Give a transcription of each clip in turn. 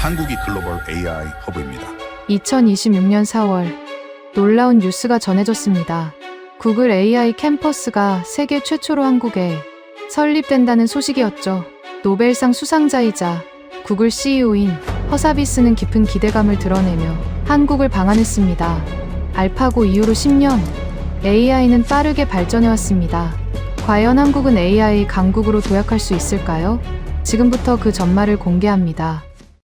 한국이 글로벌 AI 허브입니다. 2026년 4월 놀라운 뉴스가 전해졌습니다. 구글 AI 캠퍼스가 세계 최초로 한국에 설립된다는 소식이었죠. 노벨상 수상자이자 구글 CEO인 허사비스는 깊은 기대감을 드러내며 한국을 방한했습니다. 알파고 이후로 10년 AI는 빠르게 발전해왔습니다. 과연 한국은 AI 강국으로 도약할 수 있을까요? 지금부터 그 전말을 공개합니다.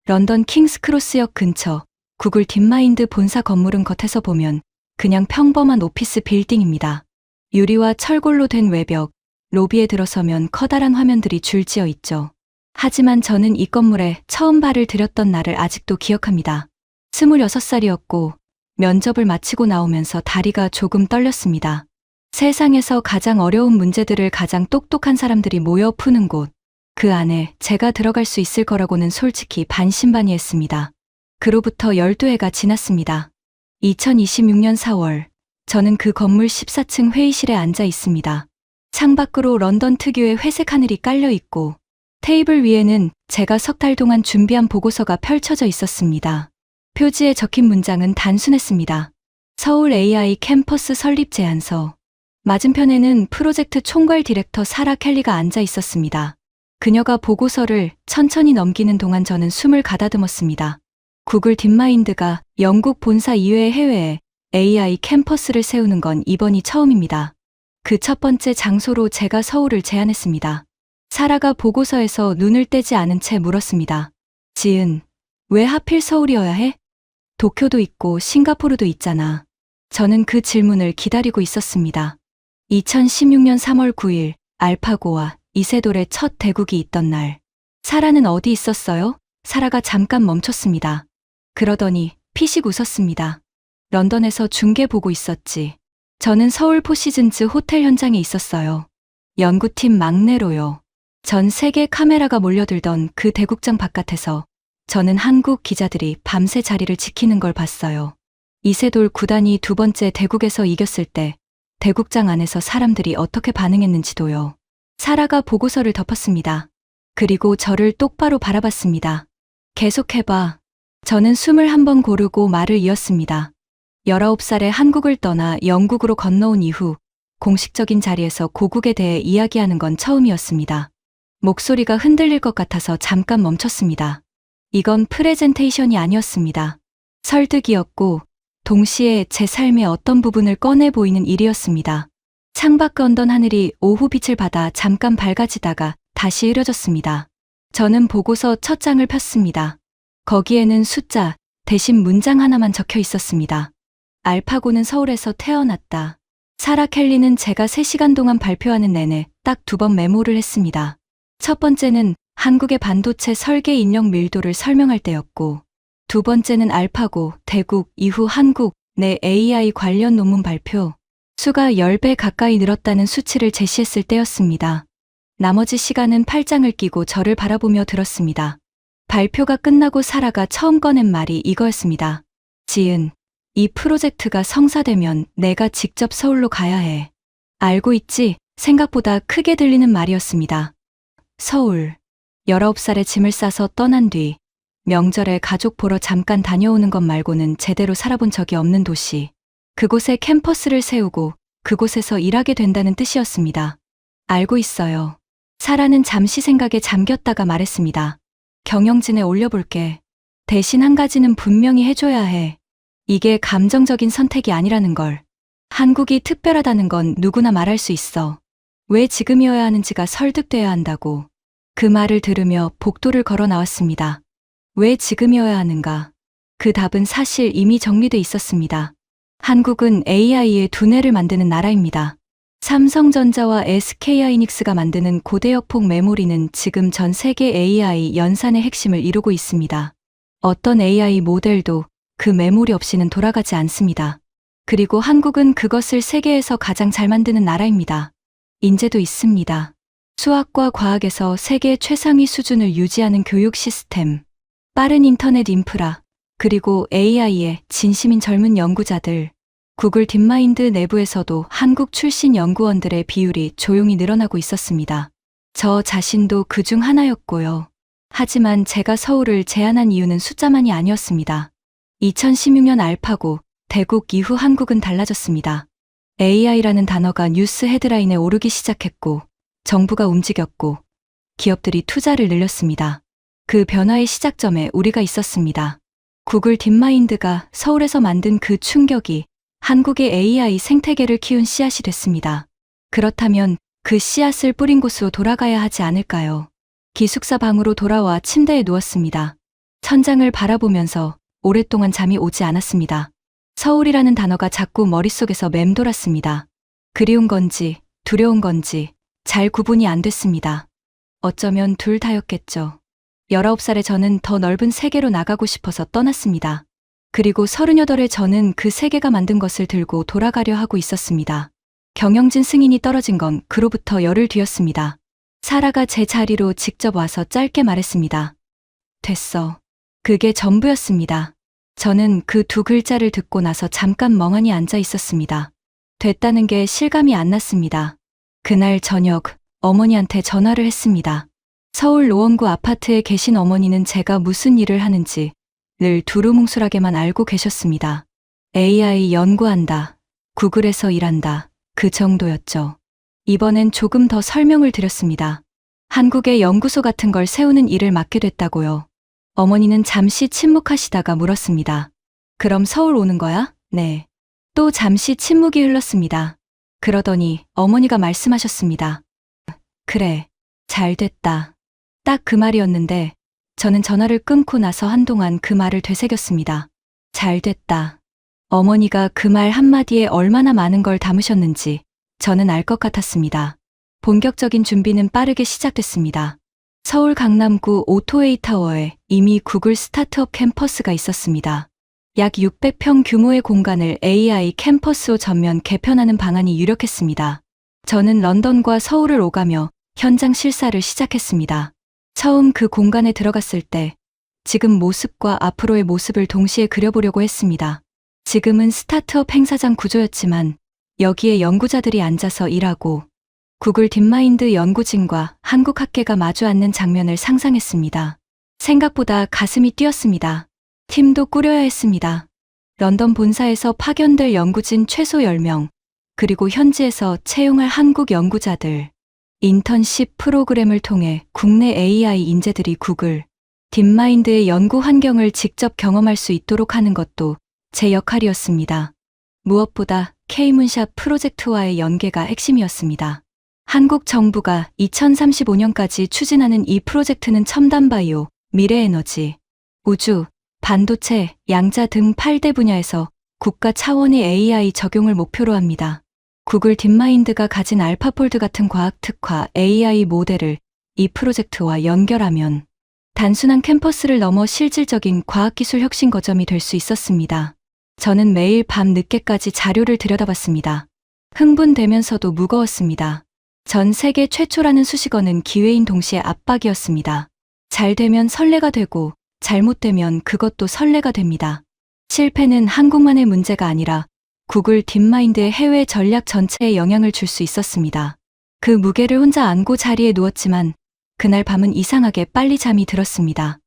런던 킹스크로스역 근처 구글 딥마인드 본사 건물은 겉에서 보면 그냥 평범한 오피스 빌딩입니다. 유리와 철골로 된 외벽, 로비에 들어서면 커다란 화면들이 줄지어 있죠. 하지만 저는 이 건물에 처음 발을 들였던 날을 아직도 기억합니다. 26살이었고 면접을 마치고 나오면서 다리가 조금 떨렸습니다. 세상에서 가장 어려운 문제들을 가장 똑똑한 사람들이 모여 푸는 곳. 그 안에 제가 들어갈 수 있을 거라고는 솔직히 반신반의했습니다. 그로부터 12해가 지났습니다. 2026년 4월, 저는 그 건물 14층 회의실에 앉아 있습니다. 창밖으로 런던 특유의 회색 하늘이 깔려 있고 테이블 위에는 제가 석 달 동안 준비한 보고서가 펼쳐져 있었습니다. 표지에 적힌 문장은 단순했습니다. 서울 AI 캠퍼스 설립 제안서. 맞은편에는 프로젝트 총괄 디렉터 사라 켈리가 앉아 있었습니다. 그녀가 보고서를 천천히 넘기는 동안 저는 숨을 가다듬었습니다. 구글 딥마인드가 영국 본사 이외의 해외에 AI 캠퍼스를 세우는 건 이번이 처음입니다. 그 첫 번째 장소로 제가 서울을 제안했습니다. 사라가 보고서에서 눈을 떼지 않은 채 물었습니다. 지은, 왜 하필 서울이어야 해? 도쿄도 있고 싱가포르도 있잖아. 저는 그 질문을 기다리고 있었습니다. 2016년 3월 9일 알파고와 이세돌의 첫 대국이 있던 날. 사라는 어디 있었어요? 사라가 잠깐 멈췄습니다. 그러더니 피식 웃었습니다. 런던에서 중계 보고 있었지. 저는 서울 포시즌즈 호텔 현장에 있었어요. 연구팀 막내로요. 전 세계 카메라가 몰려들던 그 대국장 바깥에서 저는 한국 기자들이 밤새 자리를 지키는 걸 봤어요. 이세돌 구단이 두 번째 대국에서 이겼을 때 대국장 안에서 사람들이 어떻게 반응했는지도요. 사라가 보고서를 덮었습니다. 그리고 저를 똑바로 바라봤습니다. 계속해봐. 저는 숨을 한번 고르고 말을 이었습니다. 19살에 한국을 떠나 영국으로 건너온 이후 공식적인 자리에서 고국에 대해 이야기하는 건 처음이었습니다. 목소리가 흔들릴 것 같아서 잠깐 멈췄습니다. 이건 프레젠테이션이 아니었습니다. 설득이었고 동시에 제 삶의 어떤 부분을 꺼내 보이는 일이었습니다. 창밖 런던 하늘이 오후 빛을 받아 잠깐 밝아지다가 다시 흐려졌습니다. 저는 보고서 첫 장을 폈습니다. 거기에는 숫자 대신 문장 하나만 적혀 있었습니다. 알파고는 서울에서 태어났다. 사라 켈리는 제가 3시간 동안 발표하는 내내 딱 2번 메모를 했습니다. 첫 번째는 한국의 반도체 설계 인력 밀도를 설명할 때였고, 두 번째는 알파고, 대국, 이후 한국 내 AI 관련 논문 발표. 수가 10배 가까이 늘었다는 수치를 제시했을 때였습니다. 나머지 시간은 팔짱을 끼고 저를 바라보며 들었습니다. 발표가 끝나고 사라가 처음 꺼낸 말이 이거였습니다. 지은, 이 프로젝트가 성사되면 내가 직접 서울로 가야 해. 알고 있지? 생각보다 크게 들리는 말이었습니다. 서울. 19살에 짐을 싸서 떠난 뒤 명절에 가족 보러 잠깐 다녀오는 것 말고는 제대로 살아본 적이 없는 도시. 그곳에 캠퍼스를 세우고 그곳에서 일하게 된다는 뜻이었습니다. 알고 있어요. 사라는 잠시 생각에 잠겼다가 말했습니다. 경영진에 올려볼게. 대신 한 가지는 분명히 해줘야 해. 이게 감정적인 선택이 아니라는 걸. 한국이 특별하다는 건 누구나 말할 수 있어. 왜 지금이어야 하는지가 설득돼야 한다고. 그 말을 들으며 복도를 걸어 나왔습니다. 왜 지금이어야 하는가? 그 답은 사실 이미 정리돼 있었습니다. 한국은 AI의 두뇌를 만드는 나라입니다. 삼성전자와 SK하이닉스가 만드는 고대역폭 메모리는 지금 전 세계 AI 연산의 핵심을 이루고 있습니다. 어떤 AI 모델도 그 메모리 없이는 돌아가지 않습니다. 그리고 한국은 그것을 세계에서 가장 잘 만드는 나라입니다. 인재도 있습니다. 수학과 과학에서 세계 최상위 수준을 유지하는 교육 시스템, 빠른 인터넷 인프라, 그리고 AI에 진심인 젊은 연구자들, 구글 딥마인드 내부에서도 한국 출신 연구원들의 비율이 조용히 늘어나고 있었습니다. 저 자신도 그중 하나였고요. 하지만 제가 서울을 제안한 이유는 숫자만이 아니었습니다. 2016년 알파고, 대국 이후 한국은 달라졌습니다. AI라는 단어가 뉴스 헤드라인에 오르기 시작했고, 정부가 움직였고, 기업들이 투자를 늘렸습니다. 그 변화의 시작점에 우리가 있었습니다. 구글 딥마인드가 서울에서 만든 그 충격이 한국의 AI 생태계를 키운 씨앗이 됐습니다. 그렇다면 그 씨앗을 뿌린 곳으로 돌아가야 하지 않을까요? 기숙사 방으로 돌아와 침대에 누웠습니다. 천장을 바라보면서 오랫동안 잠이 오지 않았습니다. 서울이라는 단어가 자꾸 머릿속에서 맴돌았습니다. 그리운 건지 두려운 건지 잘 구분이 안 됐습니다. 어쩌면 둘 다였겠죠. 19살의 저는 더 넓은 세계로 나가고 싶어서 떠났습니다. 그리고 38의 저는 그 세계가 만든 것을 들고 돌아가려 하고 있었습니다. 경영진 승인이 떨어진 건 그로부터 열흘 뒤였습니다. 사라가 제 자리로 직접 와서 짧게 말했습니다. 됐어. 그게 전부였습니다. 저는 그 두 글자를 듣고 나서 잠깐 멍하니 앉아 있었습니다. 됐다는 게 실감이 안 났습니다. 그날 저녁 어머니한테 전화를 했습니다. 서울 노원구 아파트에 계신 어머니는 제가 무슨 일을 하는지 늘 두루뭉술하게만 알고 계셨습니다. AI 연구한다. 구글에서 일한다. 그 정도였죠. 이번엔 조금 더 설명을 드렸습니다. 한국에 연구소 같은 걸 세우는 일을 맡게 됐다고요. 어머니는 잠시 침묵하시다가 물었습니다. 그럼 서울 오는 거야? 네. 또 잠시 침묵이 흘렀습니다. 그러더니 어머니가 말씀하셨습니다. 그래, 잘 됐다. 딱 그 말이었는데 저는 전화를 끊고 나서 한동안 그 말을 되새겼습니다. 잘 됐다. 어머니가 그 말 한마디에 얼마나 많은 걸 담으셨는지 저는 알 것 같았습니다. 본격적인 준비는 빠르게 시작됐습니다. 서울 강남구 오토웨이타워에 이미 구글 스타트업 캠퍼스가 있었습니다. 약 600평 규모의 공간을 AI 캠퍼스로 전면 개편하는 방안이 유력했습니다. 저는 런던과 서울을 오가며 현장 실사를 시작했습니다. 처음 그 공간에 들어갔을 때 지금 모습과 앞으로의 모습을 동시에 그려보려고 했습니다. 지금은 스타트업 행사장 구조였지만 여기에 연구자들이 앉아서 일하고 구글 딥마인드 연구진과 한국 학계가 마주 앉는 장면을 상상했습니다. 생각보다 가슴이 뛰었습니다. 팀도 꾸려야 했습니다. 런던 본사에서 파견될 연구진 최소 10명, 그리고 현지에서 채용할 한국 연구자들, 인턴십 프로그램을 통해 국내 AI 인재들이 구글 딥마인드의 연구 환경을 직접 경험할 수 있도록 하는 것도 제 역할이었습니다. 무엇보다 K문샷 프로젝트와의 연계가 핵심이었습니다. 한국 정부가 2035년까지 추진하는 이 프로젝트는 첨단 바이오, 미래에너지, 우주, 반도체, 양자 등 8대 분야에서 국가 차원의 AI 적용을 목표로 합니다. 구글 딥마인드가 가진 알파폴드 같은 과학 특화 AI 모델을 이 프로젝트와 연결하면 단순한 캠퍼스를 넘어 실질적인 과학기술 혁신 거점이 될 수 있었습니다. 저는 매일 밤 늦게까지 자료를 들여다봤습니다. 흥분되면서도 무거웠습니다. 전 세계 최초라는 수식어는 기회인 동시에 압박이었습니다. 잘 되면 설레가 되고 잘못되면 그것도 설레가 됩니다. 실패는 한국만의 문제가 아니라 구글 딥마인드의 해외 전략 전체에 영향을 줄 수 있었습니다. 그 무게를 혼자 안고 자리에 누웠지만 그날 밤은 이상하게 빨리 잠이 들었습니다.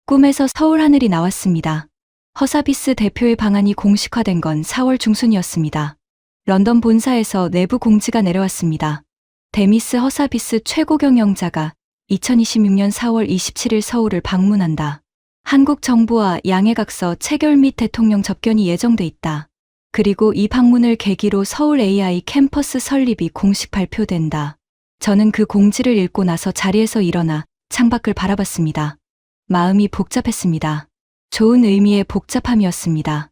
꿈에서 서울 하늘이 나왔습니다. 허사비스 대표의 방안이 공식화된 건 4월 중순이었습니다. 런던 본사에서 내부 공지가 내려왔습니다. 데미스 허사비스 최고 경영자가 2026년 4월 27일 서울을 방문한다. 한국 정부와 양해각서 체결 및 대통령 접견이 예정돼 있다. 그리고 이 방문을 계기로 서울 AI 캠퍼스 설립이 공식 발표된다. 저는 그 공지를 읽고 나서 자리에서 일어나 창밖을 바라봤습니다. 마음이 복잡했습니다. 좋은 의미의 복잡함이었습니다.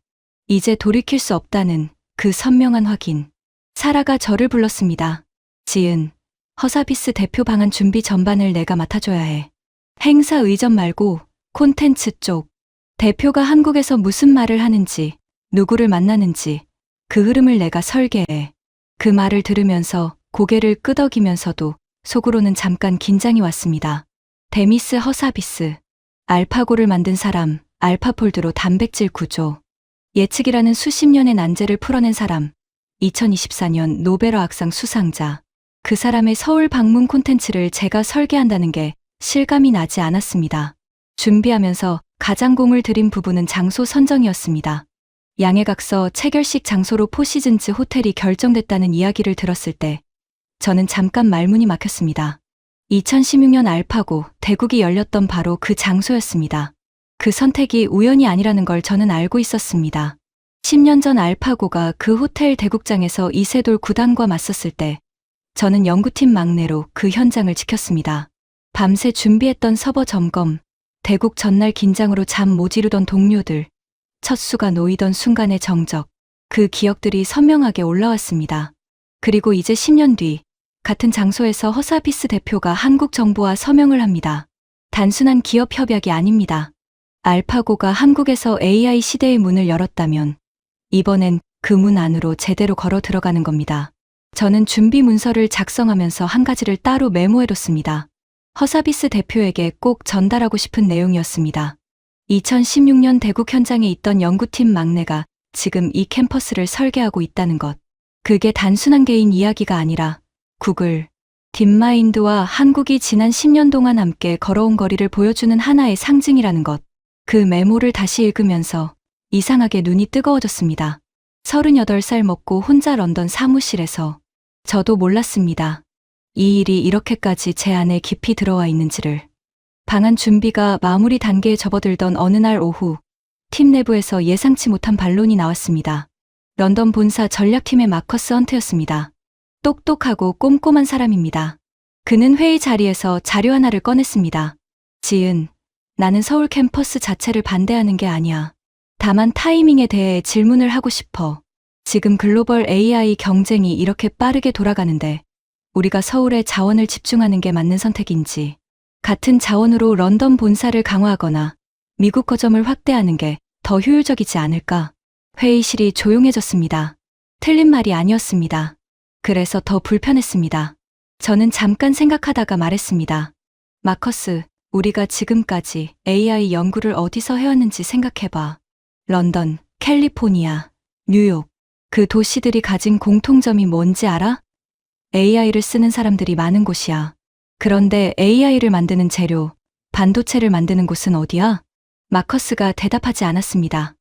이제 돌이킬 수 없다는 그 선명한 확인. 사라가 저를 불렀습니다. 지은, 허사비스 대표 방안 준비 전반을 내가 맡아줘야 해. 행사 의전 말고 콘텐츠 쪽. 대표가 한국에서 무슨 말을 하는지, 누구를 만나는지 그 흐름을 내가 설계해. 그 말을 들으면서 고개를 끄덕이면서도 속으로는 잠깐 긴장이 왔습니다. 데미스 허사비스, 알파고를 만든 사람, 알파폴드로 단백질 구조, 예측이라는 수십 년의 난제를 풀어낸 사람, 2024년 노벨 화학상 수상자. 그 사람의 서울 방문 콘텐츠를 제가 설계한다는 게 실감이 나지 않았습니다. 준비하면서 가장 공을 들인 부분은 장소 선정이었습니다. 양해각서 체결식 장소로 포시즌즈 호텔이 결정됐다는 이야기를 들었을 때 저는 잠깐 말문이 막혔습니다. 2016년 알파고 대국이 열렸던 바로 그 장소였습니다. 그 선택이 우연이 아니라는 걸 저는 알고 있었습니다. 10년 전 알파고가 그 호텔 대국장에서 이세돌 구단과 맞섰을 때 저는 연구팀 막내로 그 현장을 지켰습니다. 밤새 준비했던 서버 점검, 대국 전날 긴장으로 잠 못 이루던 동료들, 첫 수가 놓이던 순간의 정적, 그 기억들이 선명하게 올라왔습니다. 그리고 이제 10년 뒤 같은 장소에서 허사비스 대표가 한국 정부와 서명을 합니다. 단순한 기업 협약이 아닙니다. 알파고가 한국에서 AI 시대의 문을 열었다면 이번엔 그 문 안으로 제대로 걸어 들어가는 겁니다. 저는 준비 문서를 작성하면서 한 가지를 따로 메모해뒀습니다. 허사비스 대표에게 꼭 전달하고 싶은 내용이었습니다. 2016년 대국 현장에 있던 연구팀 막내가 지금 이 캠퍼스를 설계하고 있다는 것. 그게 단순한 개인 이야기가 아니라 구글, 딥마인드와 한국이 지난 10년 동안 함께 걸어온 거리를 보여주는 하나의 상징이라는 것. 그 메모를 다시 읽으면서 이상하게 눈이 뜨거워졌습니다. 38살 먹고 혼자 런던 사무실에서 저도 몰랐습니다. 이 일이 이렇게까지 제 안에 깊이 들어와 있는지를. 방한 준비가 마무리 단계에 접어들던 어느 날 오후, 팀 내부에서 예상치 못한 반론이 나왔습니다. 런던 본사 전략팀의 마커스 헌트였습니다. 똑똑하고 꼼꼼한 사람입니다. 그는 회의 자리에서 자료 하나를 꺼냈습니다. 지은, 나는 서울 캠퍼스 자체를 반대하는 게 아니야. 다만 타이밍에 대해 질문을 하고 싶어. 지금 글로벌 AI 경쟁이 이렇게 빠르게 돌아가는데 우리가 서울에 자원을 집중하는 게 맞는 선택인지, 같은 자원으로 런던 본사를 강화하거나 미국 거점을 확대하는 게 더 효율적이지 않을까? 회의실이 조용해졌습니다. 틀린 말이 아니었습니다. 그래서 더 불편했습니다. 저는 잠깐 생각하다가 말했습니다. 마커스, 우리가 지금까지 AI 연구를 어디서 해왔는지 생각해봐. 런던, 캘리포니아, 뉴욕, 그 도시들이 가진 공통점이 뭔지 알아? AI를 쓰는 사람들이 많은 곳이야. 그런데 AI를 만드는 재료, 반도체를 만드는 곳은 어디야? 마커스가 대답하지 않았습니다.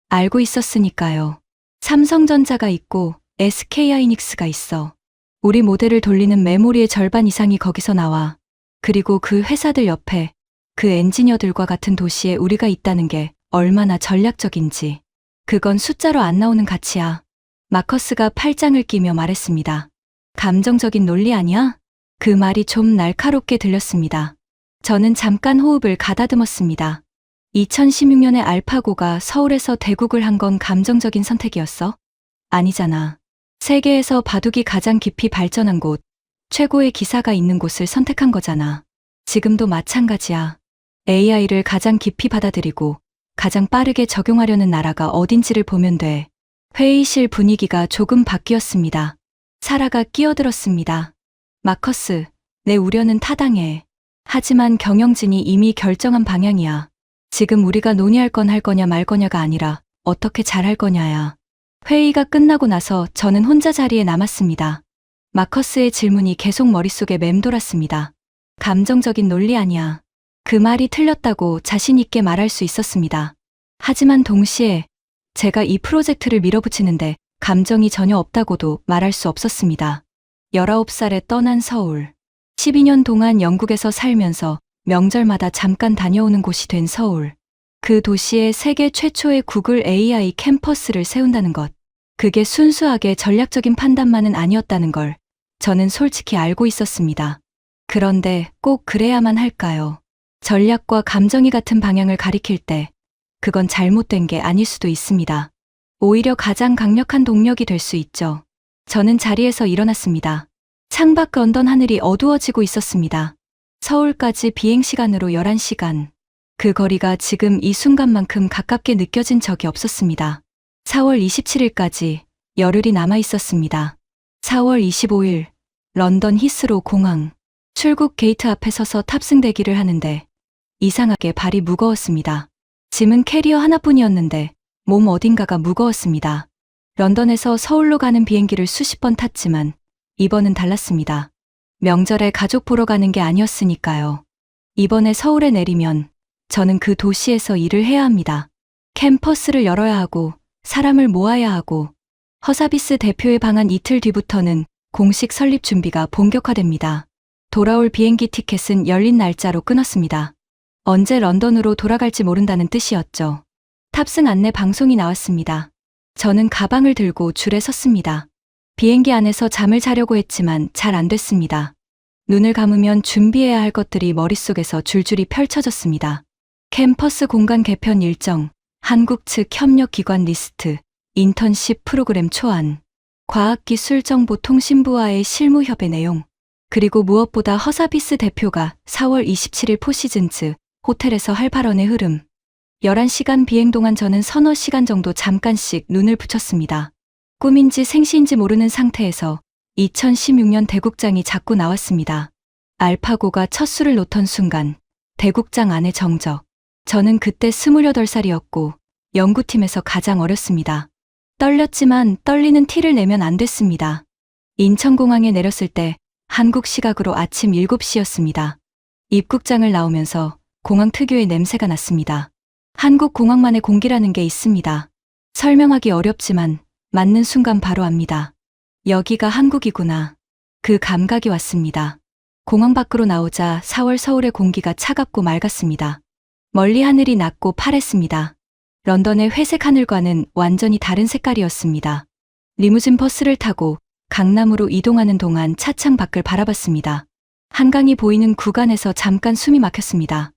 알고 있었으니까요. 삼성전자가 있고 SK하이닉스가 있어. 우리 모델을 돌리는 메모리의 절반 이상이 거기서 나와. 그리고 그 회사들 옆에 그 엔지니어들과 같은 도시에 우리가 있다는 게 얼마나 전략적인지. 그건 숫자로 안 나오는 가치야. 마커스가 팔짱을 끼며 말했습니다. 감정적인 논리 아니야? 그 말이 좀 날카롭게 들렸습니다. 저는 잠깐 호흡을 가다듬었습니다. 2016년에 알파고가 서울에서 대국을 한 건 감정적인 선택이었어? 아니잖아. 세계에서 바둑이 가장 깊이 발전한 곳, 최고의 기사가 있는 곳을 선택한 거잖아. 지금도 마찬가지야. AI를 가장 깊이 받아들이고 가장 빠르게 적용하려는 나라가 어딘지를 보면 돼. 회의실 분위기가 조금 바뀌었습니다. 사라가 끼어들었습니다. 마커스, 내 우려는 타당해. 하지만 경영진이 이미 결정한 방향이야. 지금 우리가 논의할 건 할 거냐 말 거냐가 아니라 어떻게 잘할 거냐야. 회의가 끝나고 나서 저는 혼자 자리에 남았습니다. 마커스의 질문이 계속 머릿속에 맴돌았습니다. 감정적인 논리 아니야. 그 말이 틀렸다고 자신 있게 말할 수 있었습니다. 하지만 동시에 제가 이 프로젝트를 밀어붙이는데 감정이 전혀 없다고도 말할 수 없었습니다. 19살에 떠난 서울. 12년 동안 영국에서 살면서 명절마다 잠깐 다녀오는 곳이 된 서울. 그 도시에 세계 최초의 구글 AI 캠퍼스를 세운다는 것. 그게 순수하게 전략적인 판단만은 아니었다는 걸 저는 솔직히 알고 있었습니다. 그런데 꼭 그래야만 할까요? 전략과 감정이 같은 방향을 가리킬 때 그건 잘못된 게 아닐 수도 있습니다. 오히려 가장 강력한 동력이 될 수 있죠. 저는 자리에서 일어났습니다. 창밖 런던 하늘이 어두워지고 있었습니다. 서울까지 비행시간으로 11시간. 그 거리가 지금 이 순간만큼 가깝게 느껴진 적이 없었습니다. 4월 27일까지 열흘이 남아 있었습니다. 4월 25일 런던 히스로 공항. 출국 게이트 앞에 서서 탑승 대기를 하는데 이상하게 발이 무거웠습니다. 짐은 캐리어 하나뿐이었는데 몸 어딘가가 무거웠습니다. 런던에서 서울로 가는 비행기를 수십 번 탔지만 이번은 달랐습니다. 명절에 가족 보러 가는 게 아니었으니까요. 이번에 서울에 내리면 저는 그 도시에서 일을 해야 합니다. 캠퍼스를 열어야 하고 사람을 모아야 하고 허사비스 대표의 방한 이틀 뒤부터는 공식 설립 준비가 본격화됩니다. 돌아올 비행기 티켓은 열린 날짜로 끊었습니다. 언제 런던으로 돌아갈지 모른다는 뜻이었죠. 탑승 안내 방송이 나왔습니다. 저는 가방을 들고 줄에 섰습니다. 비행기 안에서 잠을 자려고 했지만 잘 안 됐습니다. 눈을 감으면 준비해야 할 것들이 머릿속에서 줄줄이 펼쳐졌습니다. 캠퍼스 공간 개편 일정, 한국 측 협력기관 리스트, 인턴십 프로그램 초안, 과학기술정보통신부와의 실무협의 내용, 그리고 무엇보다 허사비스 대표가 4월 27일 포시즌즈 호텔에서 할 발언의 흐름. 11시간 비행 동안 저는 서너 시간 정도 잠깐씩 눈을 붙였습니다. 꿈인지 생시인지 모르는 상태에서 2016년 대국장이 자꾸 나왔습니다. 알파고가 첫 수를 놓던 순간 대국장 안의 정적. 저는 그때 28살이었고 연구팀에서 가장 어렸습니다. 떨렸지만 떨리는 티를 내면 안 됐습니다. 인천공항에 내렸을 때 한국 시각으로 아침 7시였습니다. 입국장을 나오면서 공항 특유의 냄새가 났습니다. 한국 공항만의 공기라는 게 있습니다. 설명하기 어렵지만 맞는 순간 바로 압니다. 여기가 한국이구나. 그 감각이 왔습니다. 공항 밖으로 나오자 4월 서울의 공기가 차갑고 맑았습니다. 멀리 하늘이 낮고 파랬습니다. 런던의 회색 하늘과는 완전히 다른 색깔이었습니다. 리무진 버스를 타고 강남으로 이동하는 동안 차창 밖을 바라봤습니다. 한강이 보이는 구간에서 잠깐 숨이 막혔습니다.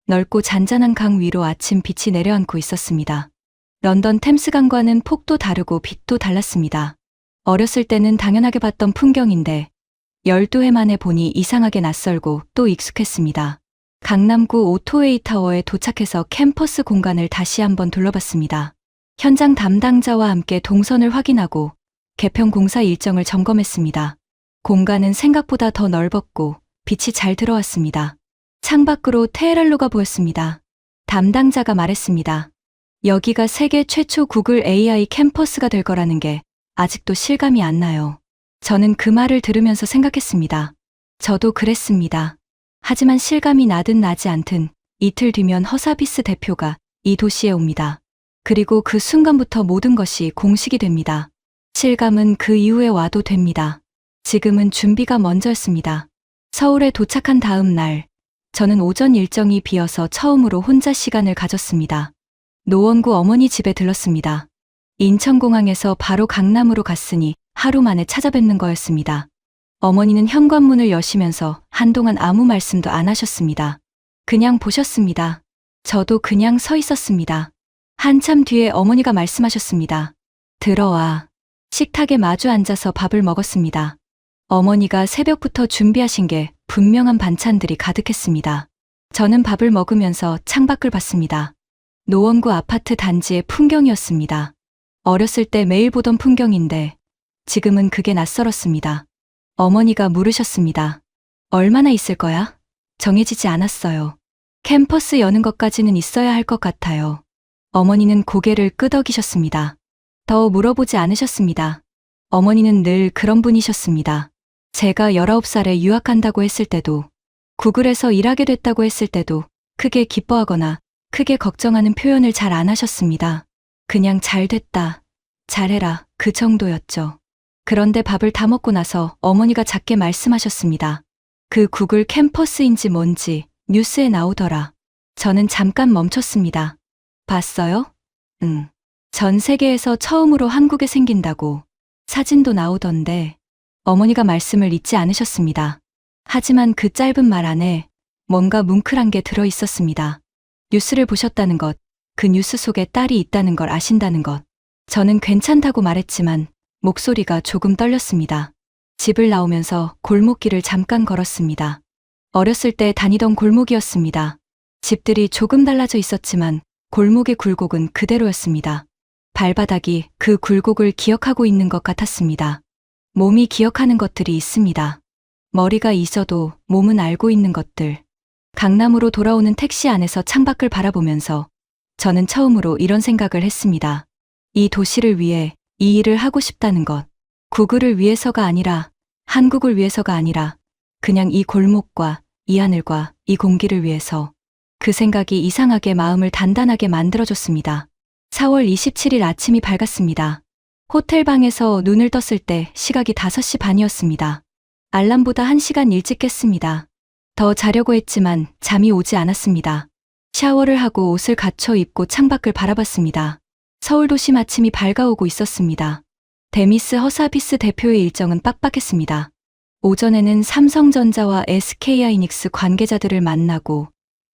넓고 잔잔한 강 위로 아침 빛이 내려앉고 있었습니다. 런던 템스강과는 폭도 다르고 빛도 달랐습니다. 어렸을 때는 당연하게 봤던 풍경인데 12해 만에 보니 이상하게 낯설고 또 익숙했습니다. 강남구 오토웨이 타워에 도착해서 캠퍼스 공간을 다시 한번 둘러봤습니다. 현장 담당자와 함께 동선을 확인하고 개편 공사 일정을 점검했습니다. 공간은 생각보다 더 넓었고 빛이 잘 들어왔습니다. 창밖으로 테헤란로가 보였습니다. 담당자가 말했습니다. 여기가 세계 최초 구글 AI 캠퍼스가 될 거라는 게 아직도 실감이 안 나요. 저는 그 말을 들으면서 생각했습니다. 저도 그랬습니다. 하지만 실감이 나든 나지 않든 이틀 뒤면 허사비스 대표가 이 도시에 옵니다. 그리고 그 순간부터 모든 것이 공식이 됩니다. 실감은 그 이후에 와도 됩니다. 지금은 준비가 먼저였습니다. 서울에 도착한 다음 날, 저는 오전 일정이 비어서 처음으로 혼자 시간을 가졌습니다. 노원구 어머니 집에 들렀습니다. 인천공항에서 바로 강남으로 갔으니 하루 만에 찾아뵙는 거였습니다. 어머니는 현관문을 여시면서 한동안 아무 말씀도 안 하셨습니다. 그냥 보셨습니다. 저도 그냥 서 있었습니다. 한참 뒤에 어머니가 말씀하셨습니다. 들어와. 식탁에 마주 앉아서 밥을 먹었습니다. 어머니가 새벽부터 준비하신 게 분명한 반찬들이 가득했습니다. 저는 밥을 먹으면서 창밖을 봤습니다. 노원구 아파트 단지의 풍경이었습니다. 어렸을 때 매일 보던 풍경인데 지금은 그게 낯설었습니다. 어머니가 물으셨습니다. 얼마나 있을 거야? 정해지지 않았어요. 캠퍼스 여는 것까지는 있어야 할 것 같아요. 어머니는 고개를 끄덕이셨습니다. 더 물어보지 않으셨습니다. 어머니는 늘 그런 분이셨습니다. 제가 19살에 유학한다고 했을 때도, 구글에서 일하게 됐다고 했을 때도 크게 기뻐하거나 크게 걱정하는 표현을 잘 안 하셨습니다. 그냥 잘 됐다, 잘해라, 그 정도였죠. 그런데 밥을 다 먹고 나서 어머니가 작게 말씀하셨습니다. 그 구글 캠퍼스인지 뭔지 뉴스에 나오더라. 저는 잠깐 멈췄습니다. 봤어요? 응. 전 세계에서 처음으로 한국에 생긴다고. 사진도 나오던데. 어머니가 말씀을 잊지 않으셨습니다. 하지만 그 짧은 말 안에 뭔가 뭉클한 게 들어 있었습니다. 뉴스를 보셨다는 것, 그 뉴스 속에 딸이 있다는 걸 아신다는 것. 저는 괜찮다고 말했지만 목소리가 조금 떨렸습니다. 집을 나오면서 골목길을 잠깐 걸었습니다. 어렸을 때 다니던 골목이었습니다. 집들이 조금 달라져 있었지만 골목의 굴곡은 그대로였습니다. 발바닥이 그 굴곡을 기억하고 있는 것 같았습니다. 몸이 기억하는 것들이 있습니다. 머리가 잊어도 몸은 알고 있는 것들. 강남으로 돌아오는 택시 안에서 창밖을 바라보면서 저는 처음으로 이런 생각을 했습니다. 이 도시를 위해 이 일을 하고 싶다는 것. 구글을 위해서가 아니라, 한국을 위해서가 아니라 그냥 이 골목과 이 하늘과 이 공기를 위해서. 그 생각이 이상하게 마음을 단단하게 만들어줬습니다. 4월 27일 아침이 밝았습니다. 호텔 방에서 눈을 떴을 때 시각이 5시 반이었습니다. 알람보다 1시간 일찍 깼습니다. 더 자려고 했지만 잠이 오지 않았습니다. 샤워를 하고 옷을 갖춰 입고 창밖을 바라봤습니다. 서울 도심 아침이 밝아오고 있었습니다. 데미스 허사비스 대표의 일정은 빡빡했습니다. 오전에는 삼성전자와 SK하이닉스 관계자들을 만나고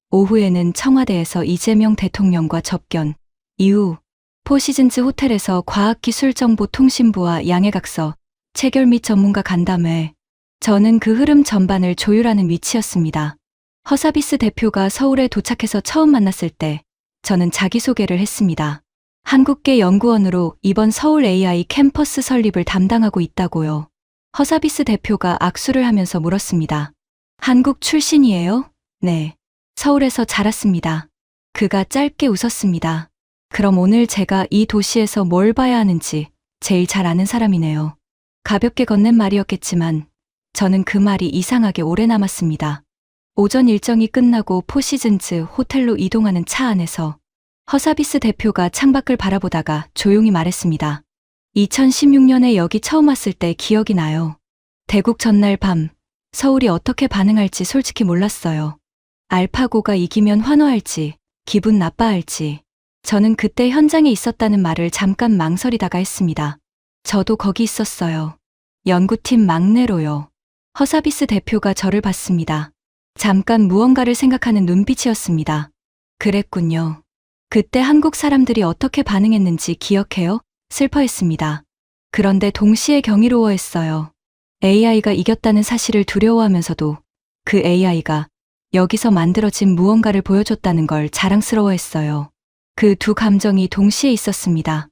오후에는 청와대에서 이재명 대통령과 접견, 이후 포시즌즈 호텔에서 과학기술정보통신부와 양해각서, 체결 및 전문가 간담회. 저는 그 흐름 전반을 조율하는 위치였습니다. 허사비스 대표가 서울에 도착해서 처음 만났을 때 저는 자기소개를 했습니다. 한국계 연구원으로 이번 서울 AI 캠퍼스 설립을 담당하고 있다고요. 허사비스 대표가 악수를 하면서 물었습니다. 한국 출신이에요? 네. 서울에서 자랐습니다. 그가 짧게 웃었습니다. 그럼 오늘 제가 이 도시에서 뭘 봐야 하는지 제일 잘 아는 사람이네요. 가볍게 건넨 말이었겠지만 저는 그 말이 이상하게 오래 남았습니다. 오전 일정이 끝나고 포시즌즈 호텔로 이동하는 차 안에서 허사비스 대표가 창밖을 바라보다가 조용히 말했습니다. 2016년에 여기 처음 왔을 때 기억이 나요. 대국 전날 밤, 서울이 어떻게 반응할지 솔직히 몰랐어요. 알파고가 이기면 환호할지, 기분 나빠할지. 저는 그때 현장에 있었다는 말을 잠깐 망설이다가 했습니다. 저도 거기 있었어요. 연구팀 막내로요. 허사비스 대표가 저를 봤습니다. 잠깐 무언가를 생각하는 눈빛이었습니다. 그랬군요. 그때 한국 사람들이 어떻게 반응했는지 기억해요? 슬퍼했습니다. 그런데 동시에 경이로워했어요. AI가 이겼다는 사실을 두려워하면서도 그 AI가 여기서 만들어진 무언가를 보여줬다는 걸 자랑스러워했어요. 그 두 감정이 동시에 있었습니다.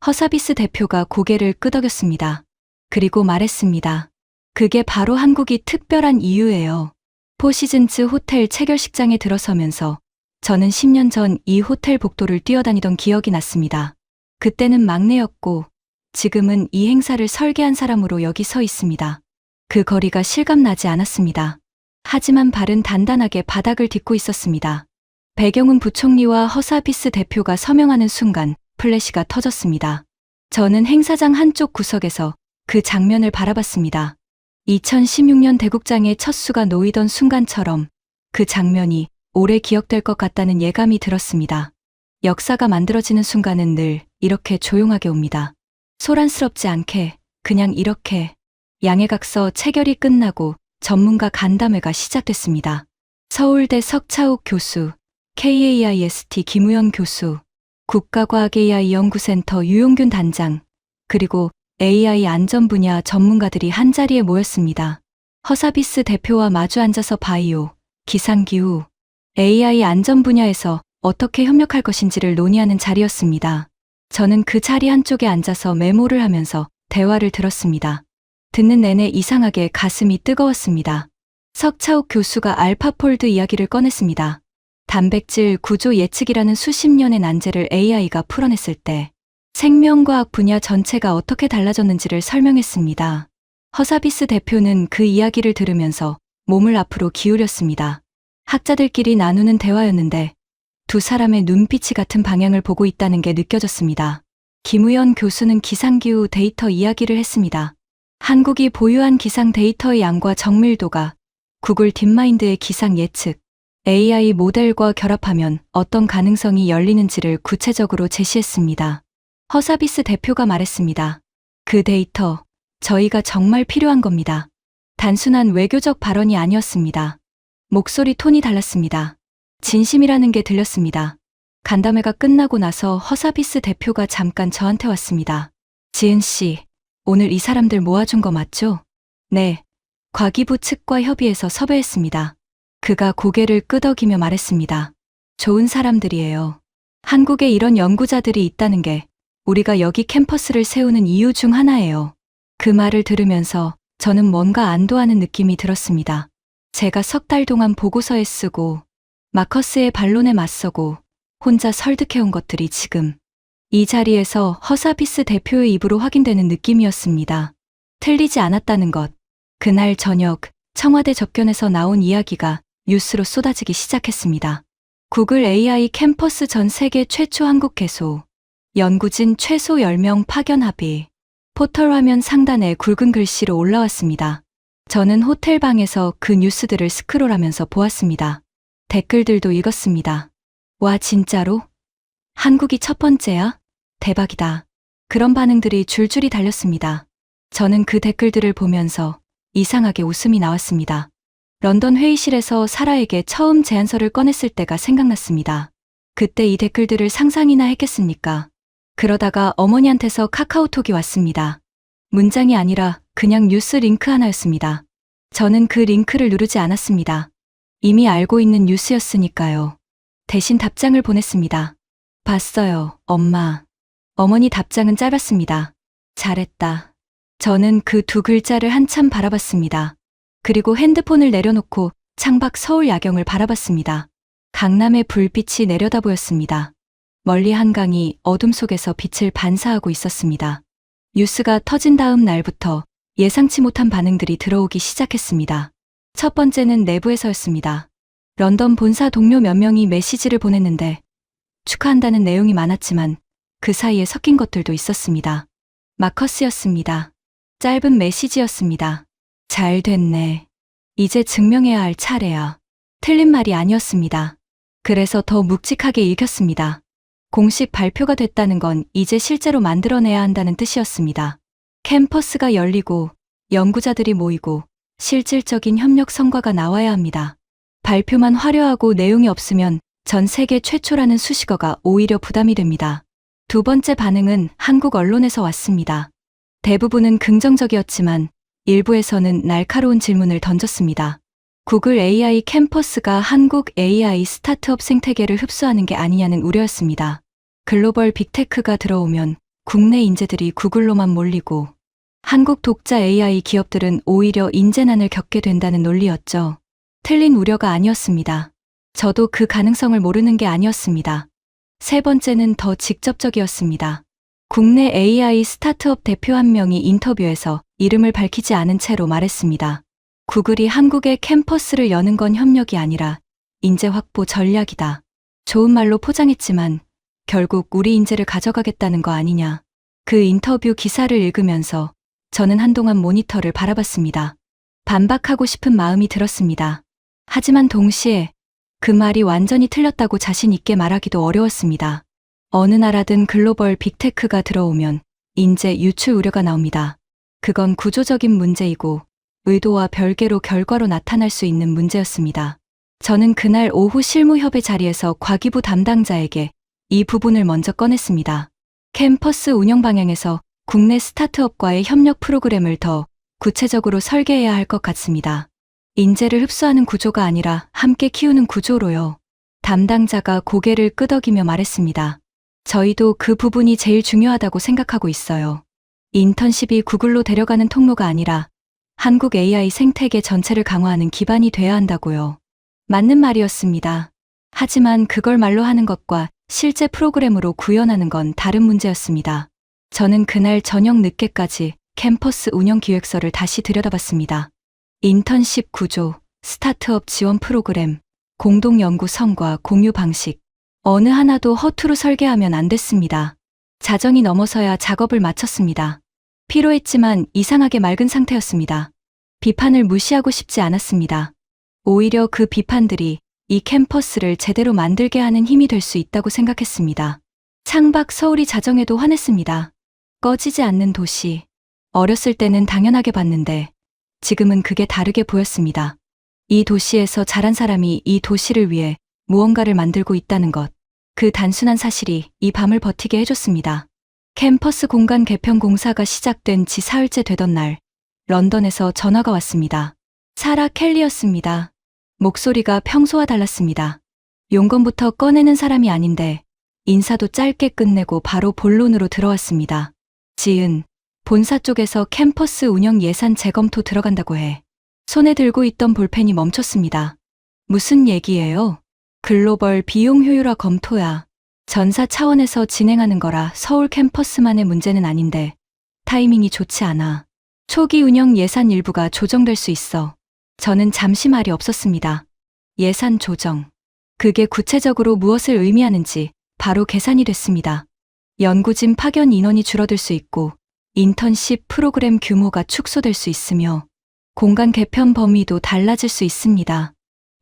허사비스 대표가 고개를 끄덕였습니다. 그리고 말했습니다. 그게 바로 한국이 특별한 이유예요. 포시즌즈 호텔 체결식장에 들어서면서 저는 10년 전 이 호텔 복도를 뛰어다니던 기억이 났습니다. 그때는 막내였고 지금은 이 행사를 설계한 사람으로 여기 서 있습니다. 그 거리가 실감나지 않았습니다. 하지만 발은 단단하게 바닥을 딛고 있었습니다. 배경은 부총리와 허사비스 대표가 서명하는 순간 플래시가 터졌습니다. 저는 행사장 한쪽 구석에서 그 장면을 바라봤습니다. 2016년 대국장의 첫 수가 놓이던 순간처럼 그 장면이 오래 기억될 것 같다는 예감이 들었습니다. 역사가 만들어지는 순간은 늘 이렇게 조용하게 옵니다. 소란스럽지 않게 그냥 이렇게. 양해각서 체결이 끝나고 전문가 간담회가 시작됐습니다. 서울대 석차욱 교수, KAIST 김우현 교수, 국가과학 AI 연구센터 유용균 단장, 그리고 AI 안전 분야 전문가들이 한자리에 모였습니다. 허사비스 대표와 마주 앉아서 바이오, 기상기후, AI 안전 분야에서 어떻게 협력할 것인지를 논의하는 자리였습니다. 저는 그 자리 한쪽에 앉아서 메모를 하면서 대화를 들었습니다. 듣는 내내 이상하게 가슴이 뜨거웠습니다. 석차욱 교수가 알파폴드 이야기를 꺼냈습니다. 단백질 구조 예측이라는 수십 년의 난제를 AI가 풀어냈을 때 생명과학 분야 전체가 어떻게 달라졌는지를 설명했습니다. 허사비스 대표는 그 이야기를 들으면서 몸을 앞으로 기울였습니다. 학자들끼리 나누는 대화였는데 두 사람의 눈빛이 같은 방향을 보고 있다는 게 느껴졌습니다. 김우현 교수는 기상기후 데이터 이야기를 했습니다. 한국이 보유한 기상 데이터의 양과 정밀도가 구글 딥마인드의 기상 예측, AI 모델과 결합하면 어떤 가능성이 열리는지를 구체적으로 제시했습니다. 허사비스 대표가 말했습니다. 그 데이터, 저희가 정말 필요한 겁니다. 단순한 외교적 발언이 아니었습니다. 목소리 톤이 달랐습니다. 진심이라는 게 들렸습니다. 간담회가 끝나고 나서 허사비스 대표가 잠깐 저한테 왔습니다. 지은 씨, 오늘 이 사람들 모아준 거 맞죠? 네. 과기부 측과 협의해서 섭외했습니다. 그가 고개를 끄덕이며 말했습니다. 좋은 사람들이에요. 한국에 이런 연구자들이 있다는 게 우리가 여기 캠퍼스를 세우는 이유 중 하나예요. 그 말을 들으면서 저는 뭔가 안도하는 느낌이 들었습니다. 제가 3달 동안 보고서에 쓰고 마커스의 반론에 맞서고 혼자 설득해온 것들이 지금 이 자리에서 허사비스 대표의 입으로 확인되는 느낌이었습니다. 틀리지 않았다는 것. 그날 저녁 청와대 접견에서 나온 이야기가 뉴스로 쏟아지기 시작했습니다. 구글 AI 캠퍼스 전 세계 최초 한국 개소, 연구진 최소 10명 파견 합의. 포털 화면 상단에 굵은 글씨로 올라왔습니다. 저는 호텔 방에서 그 뉴스들을 스크롤하면서 보았습니다. 댓글들도 읽었습니다. 와, 진짜로? 한국이 첫 번째야? 대박이다. 그런 반응들이 줄줄이 달렸습니다. 저는 그 댓글들을 보면서 이상하게 웃음이 나왔습니다. 런던 회의실에서 사라에게 처음 제안서를 꺼냈을 때가 생각났습니다. 그때 이 댓글들을 상상이나 했겠습니까? 그러다가 어머니한테서 카카오톡이 왔습니다. 문장이 아니라 그냥 뉴스 링크 하나였습니다. 저는 그 링크를 누르지 않았습니다. 이미 알고 있는 뉴스였으니까요. 대신 답장을 보냈습니다. 봤어요, 엄마. 어머니 답장은 짧았습니다. 잘했다. 저는 그 두 글자를 한참 바라봤습니다. 그리고 핸드폰을 내려놓고 창밖 서울 야경을 바라봤습니다. 강남의 불빛이 내려다 보였습니다. 멀리 한강이 어둠 속에서 빛을 반사하고 있었습니다. 뉴스가 터진 다음 날부터 예상치 못한 반응들이 들어오기 시작했습니다. 첫 번째는 내부에서였습니다. 런던 본사 동료 몇 명이 메시지를 보냈는데 축하한다는 내용이 많았지만 그 사이에 섞인 것들도 있었습니다. 마커스였습니다. 짧은 메시지였습니다. 잘 됐네. 이제 증명해야 할 차례야. 틀린 말이 아니었습니다. 그래서 더 묵직하게 읽혔습니다. 공식 발표가 됐다는 건 이제 실제로 만들어내야 한다는 뜻이었습니다. 캠퍼스가 열리고 연구자들이 모이고 실질적인 협력 성과가 나와야 합니다. 발표만 화려하고 내용이 없으면 전 세계 최초라는 수식어가 오히려 부담이 됩니다. 두 번째 반응은 한국 언론에서 왔습니다. 대부분은 긍정적이었지만 일부에서는 날카로운 질문을 던졌습니다. 구글 AI 캠퍼스가 한국 AI 스타트업 생태계를 흡수하는 게 아니냐는 우려였습니다. 글로벌 빅테크가 들어오면 국내 인재들이 구글로만 몰리고 한국 독자 AI 기업들은 오히려 인재난을 겪게 된다는 논리였죠. 틀린 우려가 아니었습니다. 저도 그 가능성을 모르는 게 아니었습니다. 세 번째는 더 직접적이었습니다. 국내 AI 스타트업 대표 한 명이 인터뷰에서 이름을 밝히지 않은 채로 말했습니다. 구글이 한국에 캠퍼스를 여는 건 협력이 아니라 인재 확보 전략이다. 좋은 말로 포장했지만 결국 우리 인재를 가져가겠다는 거 아니냐. 그 인터뷰 기사를 읽으면서 저는 한동안 모니터를 바라봤습니다. 반박하고 싶은 마음이 들었습니다. 하지만 동시에 그 말이 완전히 틀렸다고 자신 있게 말하기도 어려웠습니다. 어느 나라든 글로벌 빅테크가 들어오면 인재 유출 우려가 나옵니다. 그건 구조적인 문제이고 의도와 별개로 결과로 나타날 수 있는 문제였습니다. 저는 그날 오후 실무협의 자리에서 과기부 담당자에게 이 부분을 먼저 꺼냈습니다. 캠퍼스 운영 방향에서 국내 스타트업과의 협력 프로그램을 더 구체적으로 설계해야 할 것 같습니다. 인재를 흡수하는 구조가 아니라 함께 키우는 구조로요. 담당자가 고개를 끄덕이며 말했습니다. 저희도 그 부분이 제일 중요하다고 생각하고 있어요. 인턴십이 구글로 데려가는 통로가 아니라 한국 AI 생태계 전체를 강화하는 기반이 돼야 한다고요. 맞는 말이었습니다. 하지만 그걸 말로 하는 것과 실제 프로그램으로 구현하는 건 다른 문제였습니다. 저는 그날 저녁 늦게까지 캠퍼스 운영 기획서를 다시 들여다봤습니다. 인턴십 구조, 스타트업 지원 프로그램, 공동 연구 성과 공유 방식, 어느 하나도 허투루 설계하면 안 됐습니다. 자정이 넘어서야 작업을 마쳤습니다. 피로했지만 이상하게 맑은 상태였습니다. 비판을 무시하고 싶지 않았습니다. 오히려 그 비판들이 이 캠퍼스를 제대로 만들게 하는 힘이 될 수 있다고 생각했습니다. 창밖 서울이 자정에도 환했습니다. 꺼지지 않는 도시. 어렸을 때는 당연하게 봤는데 지금은 그게 다르게 보였습니다. 이 도시에서 자란 사람이 이 도시를 위해 무언가를 만들고 있다는 것. 그 단순한 사실이 이 밤을 버티게 해줬습니다. 캠퍼스 공간 개편 공사가 시작된 지 사흘째 되던 날, 런던에서 전화가 왔습니다. 사라 켈리였습니다. 목소리가 평소와 달랐습니다. 용건부터 꺼내는 사람이 아닌데 인사도 짧게 끝내고 바로 본론으로 들어왔습니다. 지은, 본사 쪽에서 캠퍼스 운영 예산 재검토 들어간다고 해. 손에 들고 있던 볼펜이 멈췄습니다. 무슨 얘기예요? 글로벌 비용 효율화 검토야. 전사 차원에서 진행하는 거라 서울 캠퍼스만의 문제는 아닌데 타이밍이 좋지 않아. 초기 운영 예산 일부가 조정될 수 있어. 저는 잠시 말이 없었습니다. 예산 조정. 그게 구체적으로 무엇을 의미하는지 바로 계산이 됐습니다. 연구진 파견 인원이 줄어들 수 있고 인턴십 프로그램 규모가 축소될 수 있으며 공간 개편 범위도 달라질 수 있습니다.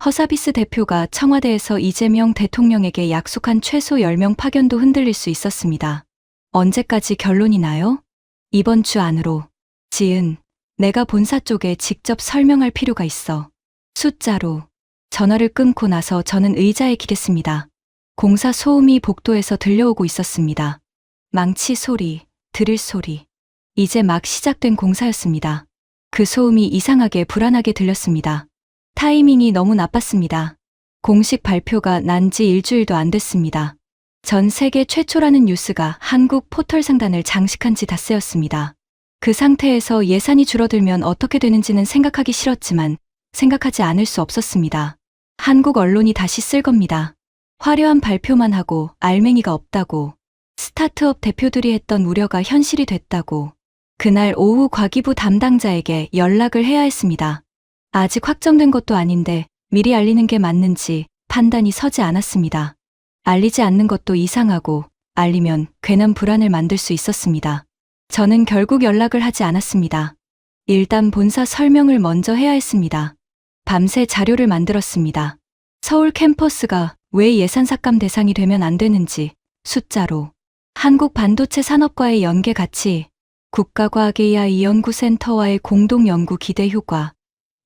허사비스 대표가 청와대에서 이재명 대통령에게 약속한 최소 10명 파견도 흔들릴 수 있었습니다. 언제까지 결론이 나요? 이번 주 안으로. 지은, 내가 본사 쪽에 직접 설명할 필요가 있어. 숫자로. 전화를 끊고 나서 저는 의자에 기댔습니다. 공사 소음이 복도에서 들려오고 있었습니다. 망치 소리, 드릴 소리. 이제 막 시작된 공사였습니다. 그 소음이 이상하게 불안하게 들렸습니다. 타이밍이 너무 나빴습니다. 공식 발표가 난 지 일주일도 안 됐습니다. 전 세계 최초라는 뉴스가 한국 포털 상단을 장식한 지 닷새였습니다. 그 상태에서 예산이 줄어들면 어떻게 되는지는 생각하기 싫었지만 생각하지 않을 수 없었습니다. 한국 언론이 다시 쓸 겁니다. 화려한 발표만 하고 알맹이가 없다고, 스타트업 대표들이 했던 우려가 현실이 됐다고. 그날 오후 과기부 담당자에게 연락을 해야 했습니다. 아직 확정된 것도 아닌데 미리 알리는 게 맞는지 판단이 서지 않았습니다. 알리지 않는 것도 이상하고 알리면 괜한 불안을 만들 수 있었습니다. 저는 결국 연락을 하지 않았습니다. 일단 본사 설명을 먼저 해야 했습니다. 밤새 자료를 만들었습니다. 서울 캠퍼스가 왜 예산 삭감 대상이 되면 안 되는지 숫자로, 한국 반도체 산업과의 연계 가치, 국가과학 AI 연구센터와의 공동 연구 기대 효과,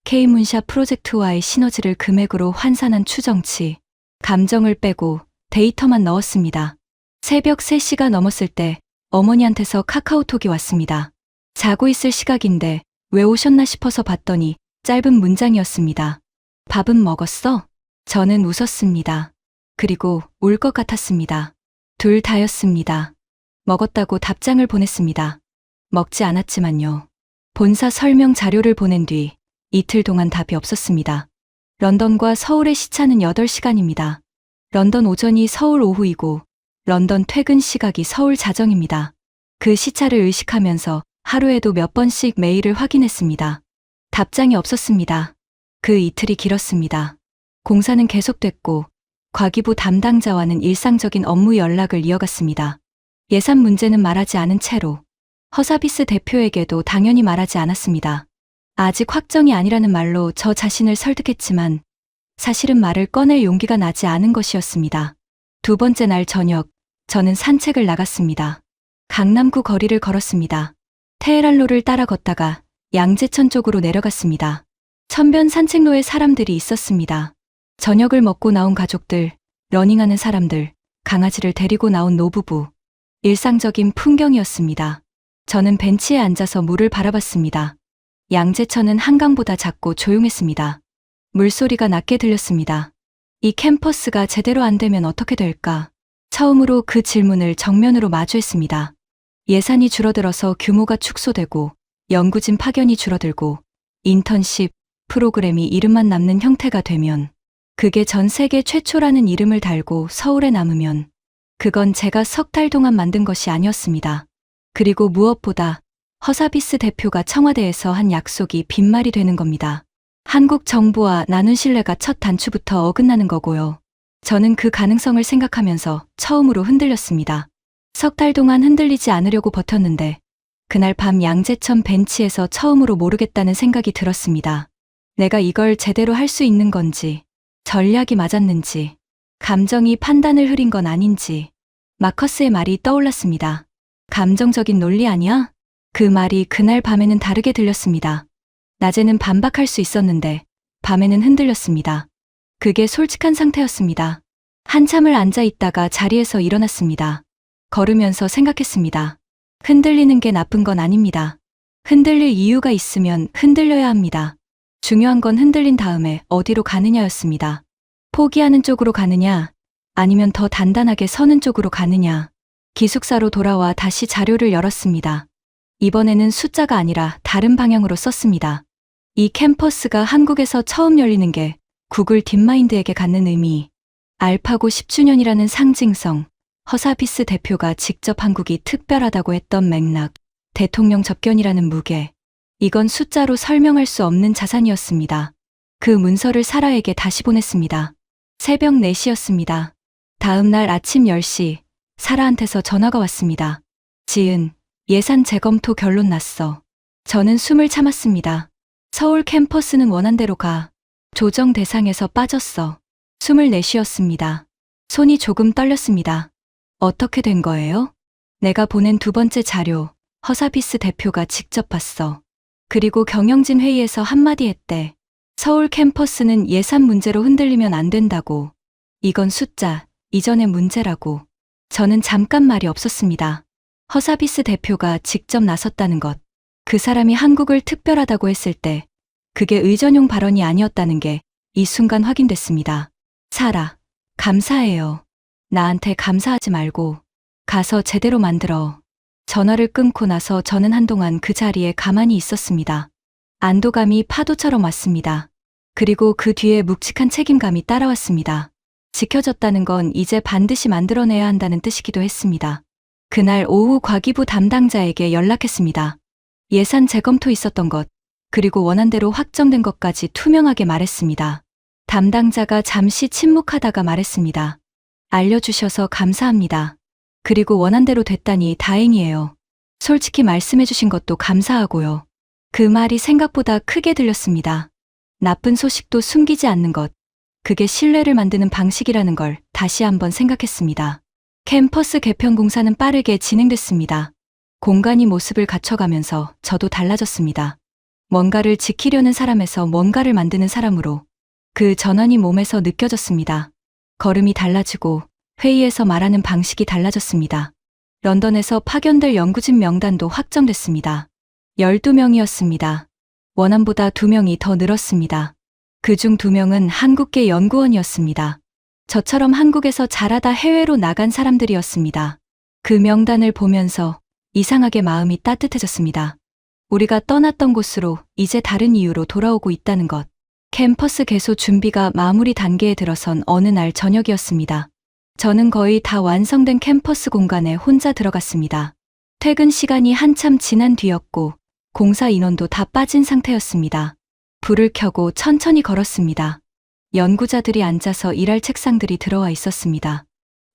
K문샤 프로젝트와의 시너지를 금액으로 환산한 추정치, 감정을 빼고 데이터만 넣었습니다. 새벽 3시가 넘었을 때 어머니한테서 카카오톡이 왔습니다. 자고 있을 시각인데 왜 오셨나 싶어서 봤더니 짧은 문장이었습니다. 밥은 먹었어? 저는 웃었습니다. 그리고 울 것 같았습니다. 둘 다였습니다. 먹었다고 답장을 보냈습니다. 먹지 않았지만요. 본사 설명 자료를 보낸 뒤 이틀 동안 답이 없었습니다. 런던과 서울의 시차는 8시간입니다. 런던 오전이 서울 오후이고 런던 퇴근 시각이 서울 자정입니다. 그 시차를 의식하면서 하루에도 몇 번씩 메일을 확인했습니다. 답장이 없었습니다. 그 이틀이 길었습니다. 공사는 계속됐고 과기부 담당자와는 일상적인 업무 연락을 이어갔습니다. 예산 문제는 말하지 않은 채로 허사비스 대표에게도 당연히 말하지 않았습니다. 아직 확정이 아니라는 말로 저 자신을 설득했지만 사실은 말을 꺼낼 용기가 나지 않은 것이었습니다. 두 번째 날 저녁, 저는 산책을 나갔습니다. 강남구 거리를 걸었습니다. 테헤란로를 따라 걷다가 양재천 쪽으로 내려갔습니다. 천변 산책로에 사람들이 있었습니다. 저녁을 먹고 나온 가족들, 러닝하는 사람들, 강아지를 데리고 나온 노부부. 일상적인 풍경이었습니다. 저는 벤치에 앉아서 물을 바라봤습니다. 양재천은 한강보다 작고 조용했습니다. 물소리가 낮게 들렸습니다. 이 캠퍼스가 제대로 안 되면 어떻게 될까? 처음으로 그 질문을 정면으로 마주했습니다. 예산이 줄어들어서 규모가 축소되고 연구진 파견이 줄어들고 인턴십 프로그램이 이름만 남는 형태가 되면, 그게 전 세계 최초라는 이름을 달고 서울에 남으면 그건 제가 석 달 동안 만든 것이 아니었습니다. 그리고 무엇보다 허사비스 대표가 청와대에서 한 약속이 빈말이 되는 겁니다. 한국 정부와 나눈 신뢰가 첫 단추부터 어긋나는 거고요. 저는 그 가능성을 생각하면서 처음으로 흔들렸습니다. 석 달 동안 흔들리지 않으려고 버텼는데 그날 밤 양재천 벤치에서 처음으로 모르겠다는 생각이 들었습니다. 내가 이걸 제대로 할 수 있는 건지, 전략이 맞았는지, 감정이 판단을 흐린 건 아닌지. 마커스의 말이 떠올랐습니다. 감정적인 논리 아니야? 그 말이 그날 밤에는 다르게 들렸습니다. 낮에는 반박할 수 있었는데 밤에는 흔들렸습니다. 그게 솔직한 상태였습니다. 한참을 앉아 있다가 자리에서 일어났습니다. 걸으면서 생각했습니다. 흔들리는 게 나쁜 건 아닙니다. 흔들릴 이유가 있으면 흔들려야 합니다. 중요한 건 흔들린 다음에 어디로 가느냐였습니다. 포기하는 쪽으로 가느냐, 아니면 더 단단하게 서는 쪽으로 가느냐. 기숙사로 돌아와 다시 자료를 열었습니다. 이번에는 숫자가 아니라 다른 방향으로 썼습니다. 이 캠퍼스가 한국에서 처음 열리는 게 구글 딥마인드에게 갖는 의미, 알파고 10주년이라는 상징성, 허사비스 대표가 직접 한국이 특별하다고 했던 맥락, 대통령 접견이라는 무게. 이건 숫자로 설명할 수 없는 자산이었습니다. 그 문서를 사라에게 다시 보냈습니다. 새벽 4시였습니다. 다음 날 아침 10시, 사라한테서 전화가 왔습니다. 지은, 예산 재검토 결론 났어. 저는 숨을 참았습니다. 서울 캠퍼스는 원한대로 가. 조정 대상에서 빠졌어. 숨을 내쉬었습니다. 손이 조금 떨렸습니다. 어떻게 된 거예요? 내가 보낸 두 번째 자료, 허사비스 대표가 직접 봤어. 그리고 경영진 회의에서 한마디 했대. 서울 캠퍼스는 예산 문제로 흔들리면 안 된다고. 이건 숫자, 이전의 문제라고. 저는 잠깐 말이 없었습니다. 허사비스 대표가 직접 나섰다는 것. 그 사람이 한국을 특별하다고 했을 때 그게 의전용 발언이 아니었다는 게 이 순간 확인됐습니다. 사라, 감사해요. 나한테 감사하지 말고 가서 제대로 만들어. 전화를 끊고 나서 저는 한동안 그 자리에 가만히 있었습니다. 안도감이 파도처럼 왔습니다. 그리고 그 뒤에 묵직한 책임감이 따라왔습니다. 지켜졌다는 건 이제 반드시 만들어내야 한다는 뜻이기도 했습니다. 그날 오후 과기부 담당자에게 연락했습니다. 예산 재검토 있었던 것, 그리고 원안대로 확정된 것까지 투명하게 말했습니다. 담당자가 잠시 침묵하다가 말했습니다. 알려주셔서 감사합니다. 그리고 원안대로 됐다니 다행이에요. 솔직히 말씀해주신 것도 감사하고요. 그 말이 생각보다 크게 들렸습니다. 나쁜 소식도 숨기지 않는 것, 그게 신뢰를 만드는 방식이라는 걸 다시 한번 생각했습니다. 캠퍼스 개편 공사는 빠르게 진행됐습니다. 공간이 모습을 갖춰가면서 저도 달라졌습니다. 뭔가를 지키려는 사람에서 뭔가를 만드는 사람으로 그 전환이 몸에서 느껴졌습니다. 걸음이 달라지고 회의에서 말하는 방식이 달라졌습니다. 런던에서 파견될 연구진 명단도 확정됐습니다. 12명이었습니다. 원안보다 2명이 더 늘었습니다. 그중 2명은 한국계 연구원이었습니다. 저처럼 한국에서 자라다 해외로 나간 사람들이었습니다. 그 명단을 보면서 이상하게 마음이 따뜻해졌습니다. 우리가 떠났던 곳으로 이제 다른 이유로 돌아오고 있다는 것. 캠퍼스 개소 준비가 마무리 단계에 들어선 어느 날 저녁이었습니다. 저는 거의 다 완성된 캠퍼스 공간에 혼자 들어갔습니다. 퇴근 시간이 한참 지난 뒤였고 공사 인원도 다 빠진 상태였습니다. 불을 켜고 천천히 걸었습니다. 연구자들이 앉아서 일할 책상들이 들어와 있었습니다.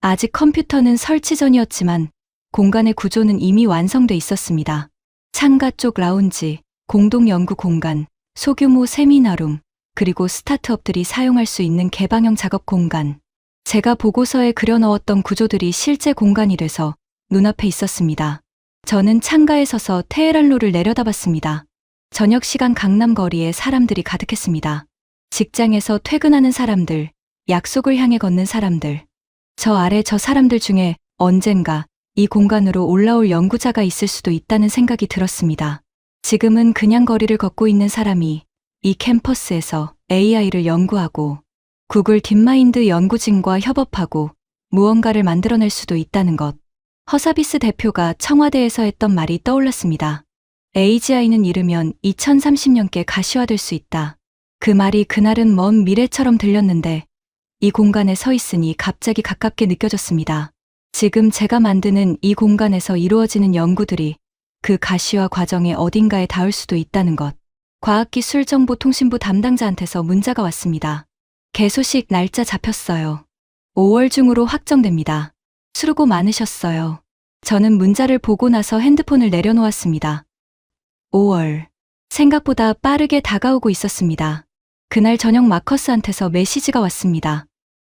아직 컴퓨터는 설치 전이었지만 공간의 구조는 이미 완성돼 있었습니다. 창가 쪽 라운지, 공동 연구 공간, 소규모 세미나룸, 그리고 스타트업들이 사용할 수 있는 개방형 작업 공간. 제가 보고서에 그려넣었던 구조들이 실제 공간이 돼서 눈앞에 있었습니다. 저는 창가에 서서 테헤란로를 내려다봤습니다. 저녁 시간 강남 거리에 사람들이 가득했습니다. 직장에서 퇴근하는 사람들, 약속을 향해 걷는 사람들. 저 아래 저 사람들 중에 언젠가 이 공간으로 올라올 연구자가 있을 수도 있다는 생각이 들었습니다. 지금은 그냥 거리를 걷고 있는 사람이 이 캠퍼스에서 AI를 연구하고 구글 딥마인드 연구진과 협업하고 무언가를 만들어낼 수도 있다는 것. 허사비스 대표가 청와대에서 했던 말이 떠올랐습니다. AGI는 이르면 2030년께 가시화될 수 있다. 그 말이 그날은 먼 미래처럼 들렸는데 이 공간에 서 있으니 갑자기 가깝게 느껴졌습니다. 지금 제가 만드는 이 공간에서 이루어지는 연구들이 그 가시화 과정의 어딘가에 닿을 수도 있다는 것. 과학기술정보통신부 담당자한테서 문자가 왔습니다. 개소식 날짜 잡혔어요. 5월 중으로 확정됩니다. 수고 많으셨어요. 저는 문자를 보고 나서 핸드폰을 내려놓았습니다. 5월. 생각보다 빠르게 다가오고 있었습니다. 그날 저녁 마커스한테서 메시지가 왔습니다.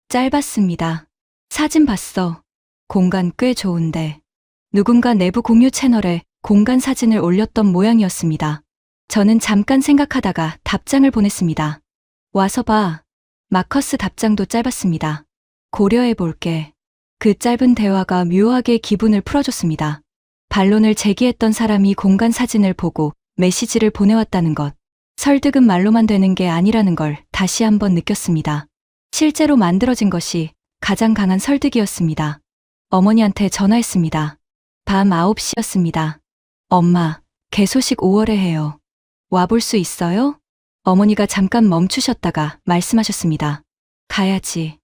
짧았습니다. 사진 봤어. 공간 꽤 좋은데. 누군가 내부 공유 채널에 공간 사진을 올렸던 모양이었습니다. 저는 잠깐 생각하다가 답장을 보냈습니다. 와서 봐. 마커스 답장도 짧았습니다. 고려해 볼게. 그 짧은 대화가 묘하게 기분을 풀어줬습니다. 반론을 제기했던 사람이 공간 사진을 보고 메시지를 보내왔다는 것. 설득은 말로만 되는 게 아니라는 걸 다시 한번 느꼈습니다. 실제로 만들어진 것이 가장 강한 설득이었습니다. 어머니한테 전화했습니다. 밤 9시였습니다. 엄마, 개소식 5월에 해요. 와볼 수 있어요? 어머니가 잠깐 멈추셨다가 말씀하셨습니다. 가야지.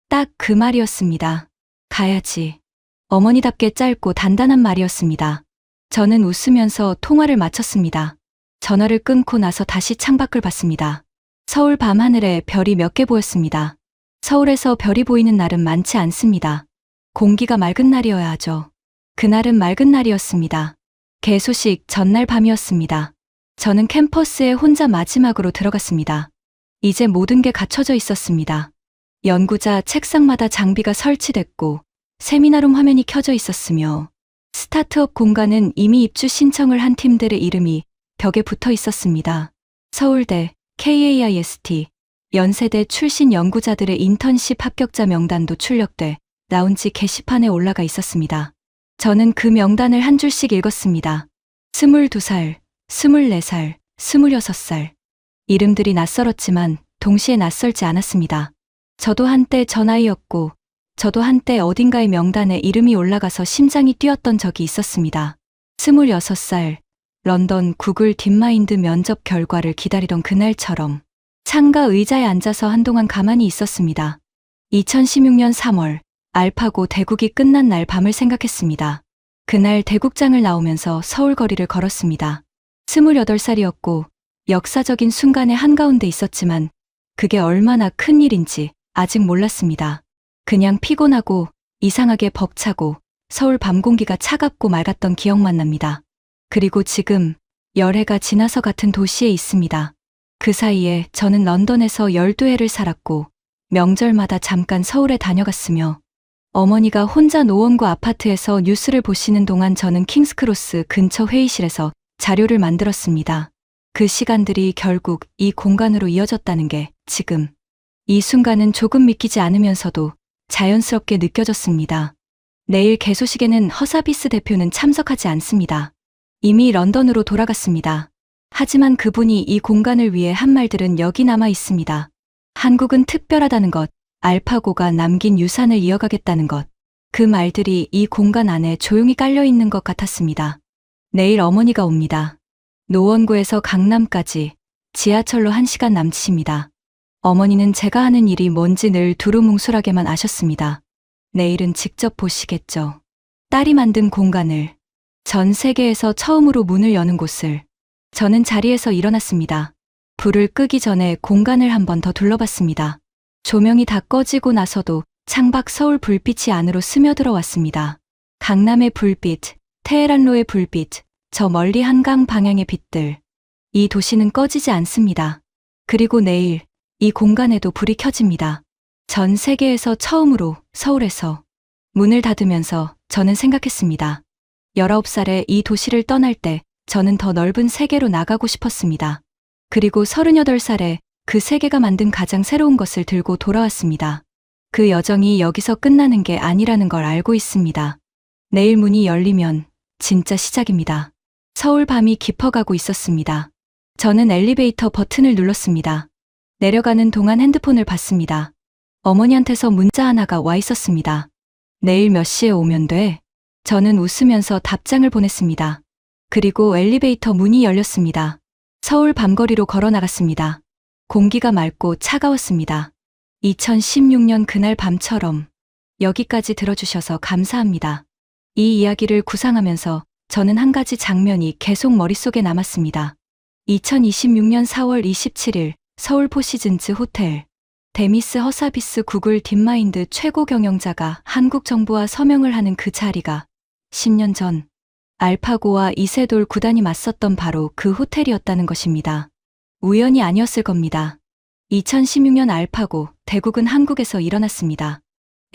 딱 그 말이었습니다. 가야지. 어머니답게 짧고 단단한 말이었습니다. 저는 웃으면서 통화를 마쳤습니다. 전화를 끊고 나서 다시 창밖을 봤습니다. 서울 밤하늘에 별이 몇 개 보였습니다. 서울에서 별이 보이는 날은 많지 않습니다. 공기가 맑은 날이어야 하죠. 그날은 맑은 날이었습니다. 개소식 전날 밤이었습니다. 저는 캠퍼스에 혼자 마지막으로 들어갔습니다. 이제 모든 게 갖춰져 있었습니다. 연구자 책상마다 장비가 설치됐고 세미나룸 화면이 켜져 있었으며 스타트업 공간은 이미 입주 신청을 한 팀들의 이름이 벽에 붙어 있었습니다. 서울대, KAIST, 연세대 출신 연구자들의 인턴십 합격자 명단도 출력돼 라운지 게시판에 올라가 있었습니다. 저는 그 명단을 한 줄씩 읽었습니다. 22살, 24살, 26살. 이름들이 낯설었지만 동시에 낯설지 않았습니다. 저도 한때 저 나이였고 저도 한때 어딘가의 명단에 이름이 올라가서 심장이 뛰었던 적이 있었습니다. 26살, 런던 구글 딥마인드 면접 결과를 기다리던 그날처럼 창가 의자에 앉아서 한동안 가만히 있었습니다. 2016년 3월 알파고 대국이 끝난 날 밤을 생각했습니다. 그날 대국장을 나오면서 서울 거리를 걸었습니다. 28살이었고 역사적인 순간의 한가운데 있었지만 그게 얼마나 큰 일인지 아직 몰랐습니다. 그냥 피곤하고 이상하게 벅차고 서울 밤 공기가 차갑고 맑았던 기억만 납니다. 그리고 지금 열해가 지나서 같은 도시에 있습니다. 그 사이에 저는 런던에서 12해를 살았고 명절마다 잠깐 서울에 다녀갔으며 어머니가 혼자 노원구 아파트에서 뉴스를 보시는 동안 저는 킹스크로스 근처 회의실에서 자료를 만들었습니다. 그 시간들이 결국 이 공간으로 이어졌다는 게 지금 이 순간은 조금 믿기지 않으면서도 자연스럽게 느껴졌습니다. 내일 개소식에는 허사비스 대표는 참석하지 않습니다. 이미 런던으로 돌아갔습니다. 하지만 그분이 이 공간을 위해 한 말들은 여기 남아 있습니다. 한국은 특별하다는 것, 알파고가 남긴 유산을 이어가겠다는 것. 그 말들이 이 공간 안에 조용히 깔려 있는 것 같았습니다. 내일 어머니가 옵니다. 노원구에서 강남까지 지하철로 1시간 남짓입니다. 어머니는 제가 하는 일이 뭔지 늘 두루뭉술하게만 아셨습니다. 내일은 직접 보시겠죠. 딸이 만든 공간을, 전 세계에서 처음으로 문을 여는 곳을. 저는 자리에서 일어났습니다. 불을 끄기 전에 공간을 한 번 더 둘러봤습니다. 조명이 다 꺼지고 나서도 창밖 서울 불빛이 안으로 스며들어 왔습니다. 강남의 불빛, 테헤란로의 불빛, 저 멀리 한강 방향의 빛들. 이 도시는 꺼지지 않습니다. 그리고 내일 이 공간에도 불이 켜집니다. 전 세계에서 처음으로 서울에서. 문을 닫으면서 저는 생각했습니다. 19살에 이 도시를 떠날 때 저는 더 넓은 세계로 나가고 싶었습니다. 그리고 38살에 그 세계가 만든 가장 새로운 것을 들고 돌아왔습니다. 그 여정이 여기서 끝나는 게 아니라는 걸 알고 있습니다. 내일 문이 열리면 진짜 시작입니다. 서울 밤이 깊어가고 있었습니다. 저는 엘리베이터 버튼을 눌렀습니다. 내려가는 동안 핸드폰을 봤습니다. 어머니한테서 문자 하나가 와 있었습니다. 내일 몇 시에 오면 돼? 저는 웃으면서 답장을 보냈습니다. 그리고 엘리베이터 문이 열렸습니다. 서울 밤거리로 걸어 나갔습니다. 공기가 맑고 차가웠습니다. 2016년 그날 밤처럼. 여기까지 들어주셔서 감사합니다. 이 이야기를 구상하면서 저는 한 가지 장면이 계속 머릿속에 남았습니다. 2026년 4월 27일 서울 포시즌즈 호텔. 데미스 허사비스 구글 딥마인드 최고 경영자가 한국 정부와 서명을 하는 그 자리가 10년 전 알파고와 이세돌 구단이 맞섰던 바로 그 호텔이었다는 것입니다. 우연이 아니었을 겁니다. 2016년 알파고 대국은 한국에서 일어났습니다.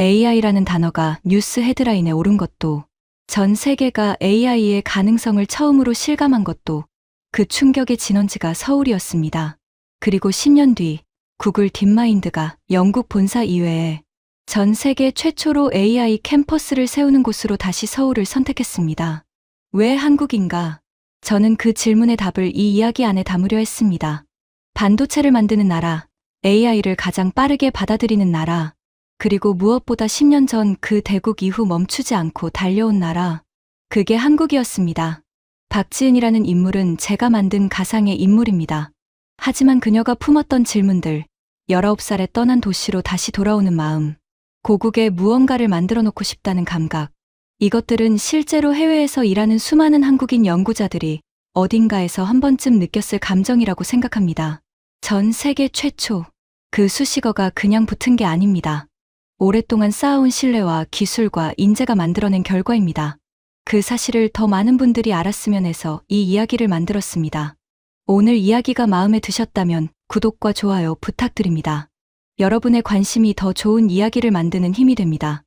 AI라는 단어가 뉴스 헤드라인에 오른 것도, 전 세계가 AI의 가능성을 처음으로 실감한 것도 그 충격의 진원지가 서울이었습니다. 그리고 10년 뒤 구글 딥마인드가 영국 본사 이외에 전 세계 최초로 AI 캠퍼스를 세우는 곳으로 다시 서울을 선택했습니다. 왜 한국인가? 저는 그 질문의 답을 이 이야기 안에 담으려 했습니다. 반도체를 만드는 나라, AI를 가장 빠르게 받아들이는 나라, 그리고 무엇보다 10년 전 그 대국 이후 멈추지 않고 달려온 나라, 그게 한국이었습니다. 박지은이라는 인물은 제가 만든 가상의 인물입니다. 하지만 그녀가 품었던 질문들, 19살에 떠난 도시로 다시 돌아오는 마음, 고국에 무언가를 만들어 놓고 싶다는 감각, 이것들은 실제로 해외에서 일하는 수많은 한국인 연구자들이 어딘가에서 한 번쯤 느꼈을 감정이라고 생각합니다. 전 세계 최초. 그 수식어가 그냥 붙은 게 아닙니다. 오랫동안 쌓아온 신뢰와 기술과 인재가 만들어낸 결과입니다. 그 사실을 더 많은 분들이 알았으면 해서 이 이야기를 만들었습니다. 오늘 이야기가 마음에 드셨다면 구독과 좋아요 부탁드립니다. 여러분의 관심이 더 좋은 이야기를 만드는 힘이 됩니다.